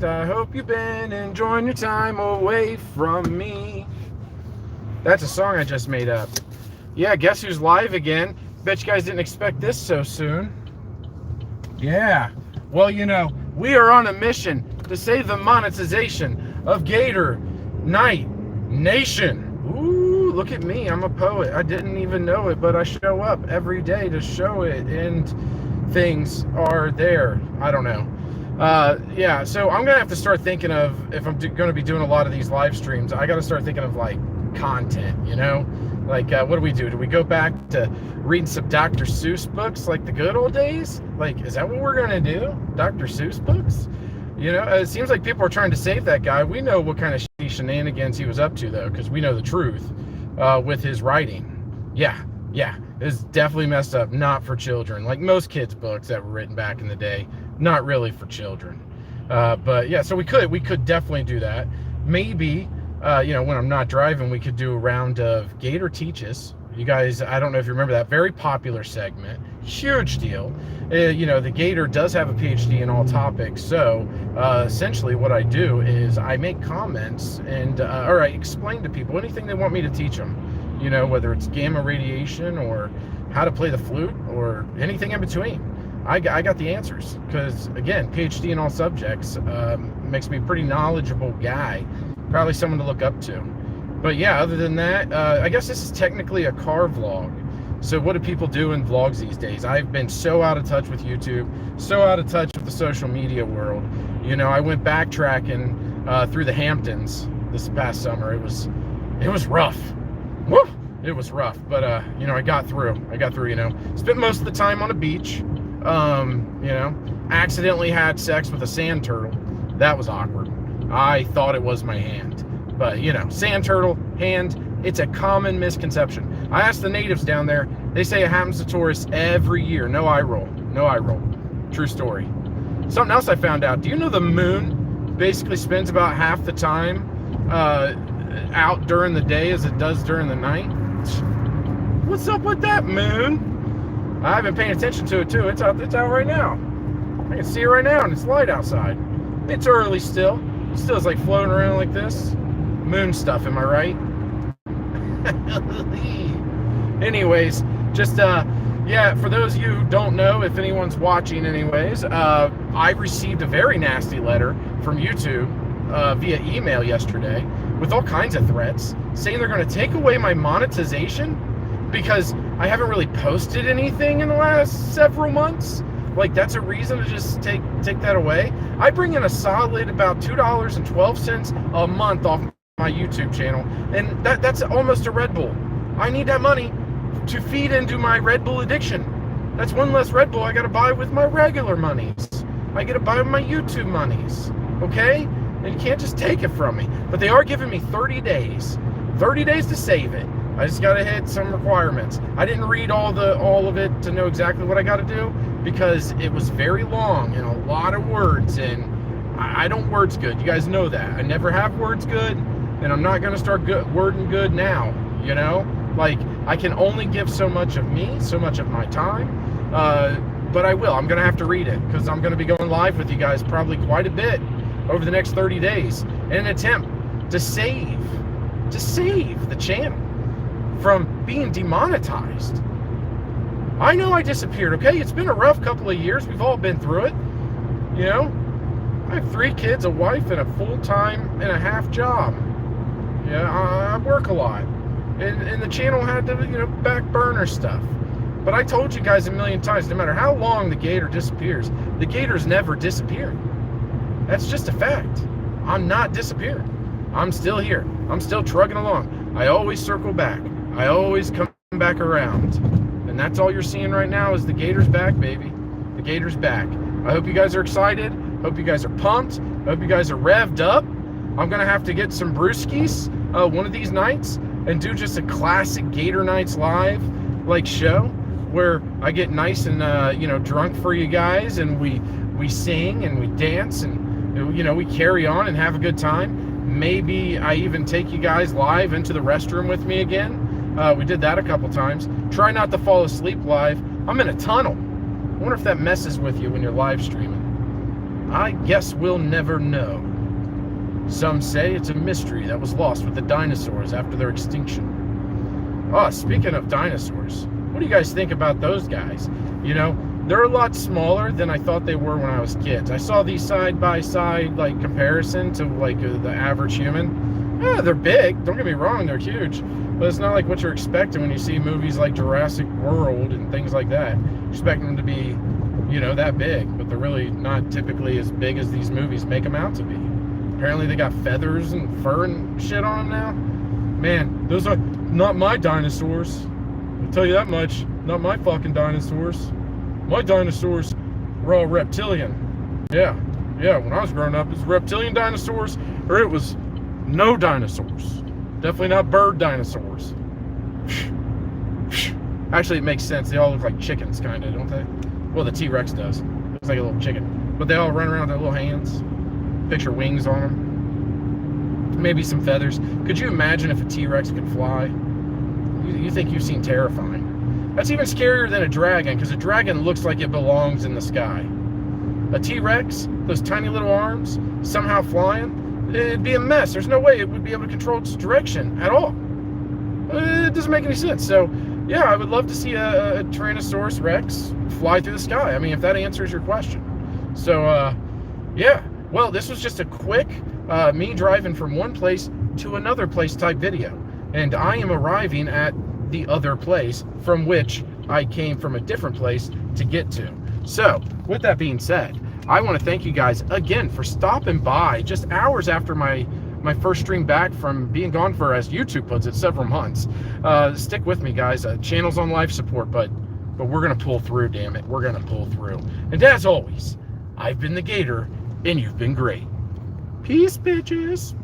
I hope you've been enjoying your time away from me. That's a song I just made up. Yeah, guess who's live again? Bet you guys didn't expect this so soon. Yeah. Well, we are on a mission to save the monetization of Gator Night Nation. Ooh, look at me. I'm a poet. I didn't even know it, but I show up every day to show it, and things are there. I don't know. Yeah, so I'm gonna have to start thinking of, if I'm gonna be doing a lot of these live streams, I gotta start thinking of like content, like what do we do? Do we go back to reading some Dr. Seuss books like the good old days? Like, is that what we're gonna do? Dr. Seuss books? It seems like people are trying to save that guy. We know what kind of shenanigans he was up to, though, because we know the truth with his writing. Yeah, it's definitely messed up. Not for children, like most kids' books that were written back in the day. Not really for children. But yeah, so we could definitely do that. Maybe, when I'm not driving, we could do a round of Gator Teaches. You guys, I don't know if you remember that very popular segment. Huge deal. The Gator does have a PhD in all topics. So essentially what I do is I make comments and, or I explain to people anything they want me to teach them. Whether it's gamma radiation or how to play the flute or anything in between. I got the answers because, again, PhD in all subjects makes me a pretty knowledgeable guy, probably someone to look up to. But yeah, other than that, I guess this is technically a car vlog. So what do people do in vlogs these days? I've been so out of touch with YouTube, so out of touch with the social media world. I went backtracking through the Hamptons this past summer. It was rough. Woo! It was rough, but I got through. Spent most of the time on a beach. Accidentally had sex with a sand turtle. That was awkward. I thought it was my hand. But, sand turtle, hand, it's a common misconception. I asked the natives down there. They say it happens to tourists every year. No eye roll. True story. Something else I found out. Do you know the moon basically spends about half the time out during the day as it does during the night? What's up with that, moon? I've been paying attention to it too. It's out right now. I can see it right now, and it's light outside. It's early still. It still is like floating around like this. Moon stuff, am I right? Anyways, just for those of you who don't know, if anyone's watching anyways, I received a very nasty letter from YouTube via email yesterday with all kinds of threats saying they're going to take away my monetization because I haven't really posted anything in the last several months. Like, that's a reason to just take that away. I bring in a solid about $2.12 a month off my YouTube channel, and that's almost a Red Bull. I need that money to feed into my Red Bull addiction. That's one less Red Bull I gotta buy with my regular monies. I gotta buy with my YouTube monies, okay? And you can't just take it from me. But they are giving me 30 days. 30 days to save it. I just gotta hit some requirements. I didn't read all of it to know exactly what I gotta do because it was very long and a lot of words, and I don't words good. You guys know that. I never have words good, and I'm not gonna start wording good now, Like, I can only give so much of me, so much of my time, but I will. I'm gonna have to read it because I'm gonna be going live with you guys probably quite a bit over the next 30 days in an attempt to save the channel from being demonetized. I know I disappeared, okay? It's been a rough couple of years. We've all been through it. I have 3 kids, a wife, and a full-time and a half job. Yeah, I work a lot. And the channel had to, back burner stuff. But I told you guys a million times, no matter how long the Gator disappears, the Gator's never disappeared. That's just a fact. I'm not disappeared. I'm still here. I'm still trugging along. I always circle back. I always come back around. And that's all you're seeing right now is the Gator's back, baby. The Gator's back. I hope you guys are excited. Hope you guys are pumped. Hope you guys are revved up. I'm going to have to get some brewskis one of these nights and do just a classic Gator Nights Live show where I get nice and drunk for you guys, and we sing and we dance and we carry on and have a good time. Maybe I even take you guys live into the restroom with me again. We did that a couple times. Try not to fall asleep live. I'm in a tunnel. I wonder if that messes with you when you're live streaming. I guess we'll never know. Some say it's a mystery that was lost with the dinosaurs after their extinction. Oh, speaking of dinosaurs, what do you guys think about those guys? You know, they're a lot smaller than I thought they were when I was kids. I saw these side-by-side, like, comparison to, like, the average human. Yeah, they're big. Don't get me wrong, they're huge. But it's not like what you're expecting when you see movies like Jurassic World and things like that. You're expecting them to be, you know, that big. But they're really not typically as big as these movies make them out to be. Apparently they got feathers and fur and shit on them now. Man, those are not my dinosaurs. I'll tell you that much. Not my fucking dinosaurs. My dinosaurs were all reptilian. Yeah, when I was growing up, it was reptilian dinosaurs, or it was no dinosaurs. Definitely not bird dinosaurs. Actually, it makes sense. They all look like chickens, kind of, don't they? Well, the T-Rex does. Looks like a little chicken. But they all run around with their little hands. Picture wings on them. Maybe some feathers. Could you imagine if a T-Rex could fly? You think you've seen terrifying. That's even scarier than a dragon, because a dragon looks like it belongs in the sky. A T-Rex, those tiny little arms, somehow flying, it'd be a mess. There's no way it would be able to control its direction at all. It doesn't make any sense. So, yeah, I would love to see a Tyrannosaurus Rex fly through the sky. I mean, if that answers your question. So, yeah. Well, this was just a quick me driving from one place to another place type video. And I am arriving at the other place from which I came from a different place to get to. So, with that being said, I want to thank you guys again for stopping by just hours after my first stream back from being gone for, as YouTube puts it, several months. Stick with me, guys. Channel's on life support, but we're going to pull through, damn it. We're going to pull through. And as always, I've been the Gator, and you've been great. Peace, bitches.